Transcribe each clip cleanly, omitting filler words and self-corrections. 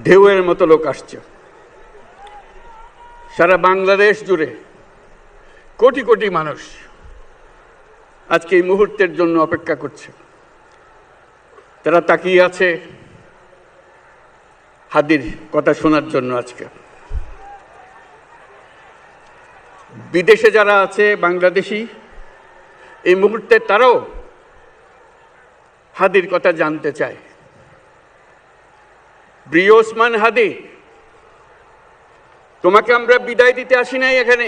ঢেউয়ের মতো লোক আসছে। সারা বাংলাদেশ জুড়ে কোটি কোটি মানুষ আজকে এই মুহূর্তের জন্য অপেক্ষা করছে। তারা তাকিয়ে আছে হাদির কথা শোনার জন্য। আজকে বিদেশে যারা আছে বাংলাদেশি, এই মুহূর্তে তারাও হাদির কথা জানতে চায়। প্রিয় ওসমান হাদি, তোমাকে আমরা বিদায় দিতে আসি নাই এখানে।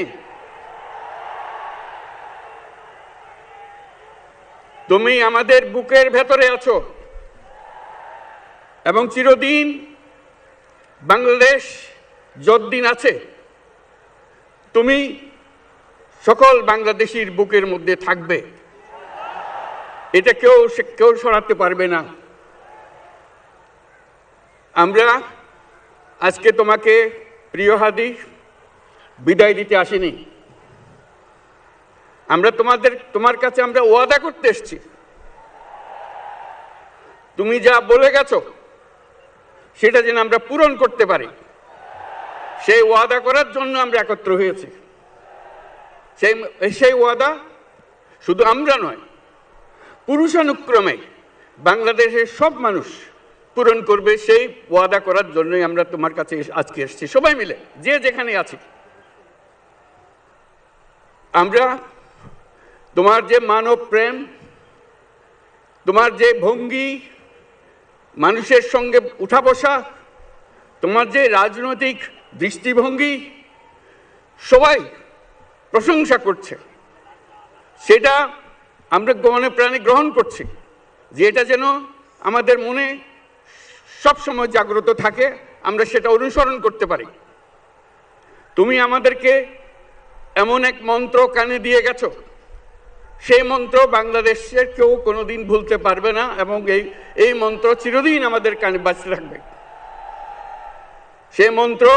তুমি আমাদের বুকের ভেতরে আছো এবং চিরদিন বাংলাদেশ যতদিন আছে তুমি সকল বাংলাদেশির বুকের মধ্যে থাকবে। এটা কেউ সরাতে পারবে না। আমরা আজকে তোমাকে প্রিয় হাদি বিদায় দিতে আসিনি। আমরা তোমার কাছে আমরা ওয়াদা করতে এসেছি। তুমি যা বলে গেছো সেটা যেন আমরা পূরণ করতে পারি, সেই ওয়াদা করার জন্য আমরা একত্র হয়েছি। সেই ওয়াদা শুধু আমরা নয়, পুরুষানুক্রমে বাংলাদেশের সব মানুষ পূরণ করবে। সেই ওয়াদা করার জন্যই আমরা তোমার কাছে আজকে এসেছি, সবাই মিলে যে যেখানে আছি। আমরা তোমার যে মানব প্রেম, তোমার যে ভঙ্গি, মানুষের সঙ্গে উঠা বসা, তোমার যে রাজনৈতিক দৃষ্টিভঙ্গি, সবাই প্রশংসা করছে। সেটা আমরা মনে প্রাণে গ্রহণ করছি, যে এটা যেন আমাদের মনে সবসময় জাগ্রত থাকে, আমরা সেটা অনুসরণ করতে পারি। তুমি আমাদেরকে এমন এক মন্ত্র কানে দিয়ে গেছো, সেই মন্ত্র বাংলাদেশের কেউ কোনোদিন ভুলতে পারবে না এবং এই মন্ত্র চিরদিন আমাদের কানে বাজতে থাকবে। সেই মন্ত্র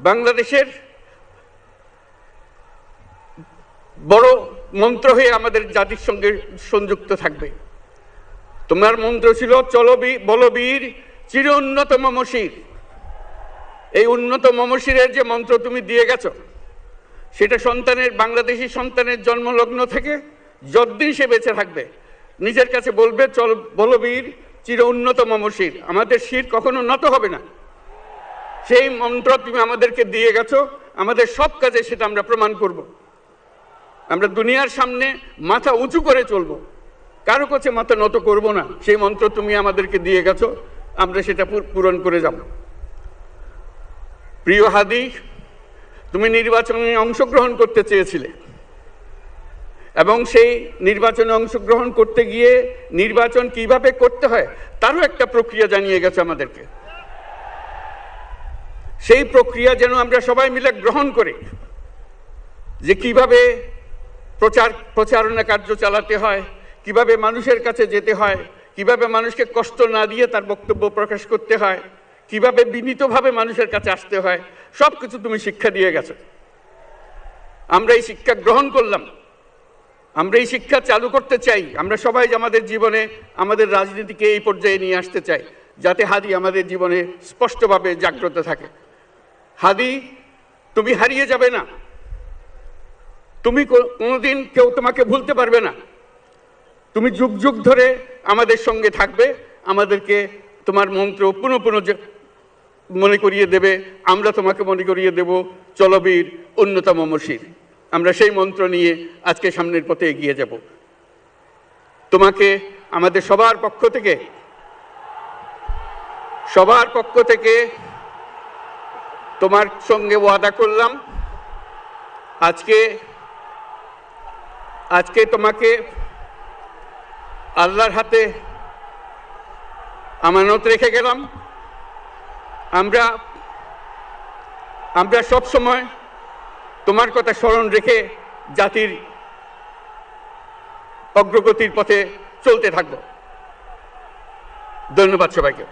বাংলাদেশের বড় মন্ত্র হয়ে আমাদের জাতির সঙ্গে সংযুক্ত থাকবে। তোমার মন্ত্র ছিল বলবীর চির উন্নত মমশির। এই উন্নত মমশিরের যে মন্ত্র তুমি দিয়ে গেছো, সেটা বাংলাদেশি সন্তানের জন্মলগ্ন থেকে যতদিন সে বেঁচে থাকবে নিজের কাছে বলবে, বলবীর চির উন্নত মমশির, আমাদের শির কখনো নত হবে না। সেই মন্ত্র তুমি আমাদেরকে দিয়ে গেছো, আমাদের সব কাজে সেটা আমরা প্রমাণ করব। আমরা দুনিয়ার সামনে মাথা উঁচু করে চলবো, কারো কাছে মাথা নত করব না। সেই মন্ত্র তুমি আমাদেরকে দিয়ে গেছো, আমরা সেটা পূরণ করে যাব। প্রিয় হাদি, তুমি নির্বাচনে অংশগ্রহণ করতে চেয়েছিলে এবং সেই নির্বাচনে অংশগ্রহণ করতে গিয়ে নির্বাচন কিভাবে করতে হয় তারও একটা প্রক্রিয়া জানিয়ে গেছে আমাদেরকে। সেই প্রক্রিয়া যেন আমরা সবাই মিলে গ্রহণ করি, যে কিভাবে প্রচারণা কার্য চালাতে হয়, কিভাবে মানুষের কাছে যেতে হয়, কিভাবে মানুষকে কষ্ট না দিয়ে তার বক্তব্য প্রকাশ করতে হয়, কিভাবে বিনীতভাবে মানুষের কাছে আসতে হয়, সব কিছু তুমি শিক্ষা দিয়ে গেছো। আমরা এই শিক্ষা গ্রহণ করলাম, আমরা এই শিক্ষা চালু করতে চাই। আমরা সবাই আমাদের জীবনে আমাদের রাজনীতিকে এই পর্যায়ে নিয়ে আসতে চাই, যাতে হাদি আমাদের জীবনে স্পষ্টভাবে জাগ্রত থাকে। হাদি, তুমি হারিয়ে যাবে না, তুমি কোনোদিন কেউ তোমাকে ভুলতে পারবে না। তুমি যুগ যুগ ধরে আমাদের সঙ্গে থাকবে, আমাদেরকে তোমার মন্ত্র পুনঃ পুনঃ মনে করিয়ে দেবে, আমরা তোমাকে মনে করিয়ে দেব চলবীর উন্নত মমশির। আমরা সেই মন্ত্র নিয়ে আজকে সামনের পথে এগিয়ে যাব। তোমাকে আমাদের সবার পক্ষ থেকে তোমার সঙ্গে ওয়াদা করলাম, আজকে তোমাকে আল্লাহর হাতে আমানত রেখে গেলাম। আমরা সব সময় তোমার কথা স্মরণ রেখে জাতির অগ্রগতির পথে চলতে থাকব। ধন্যবাদ সবাইকে।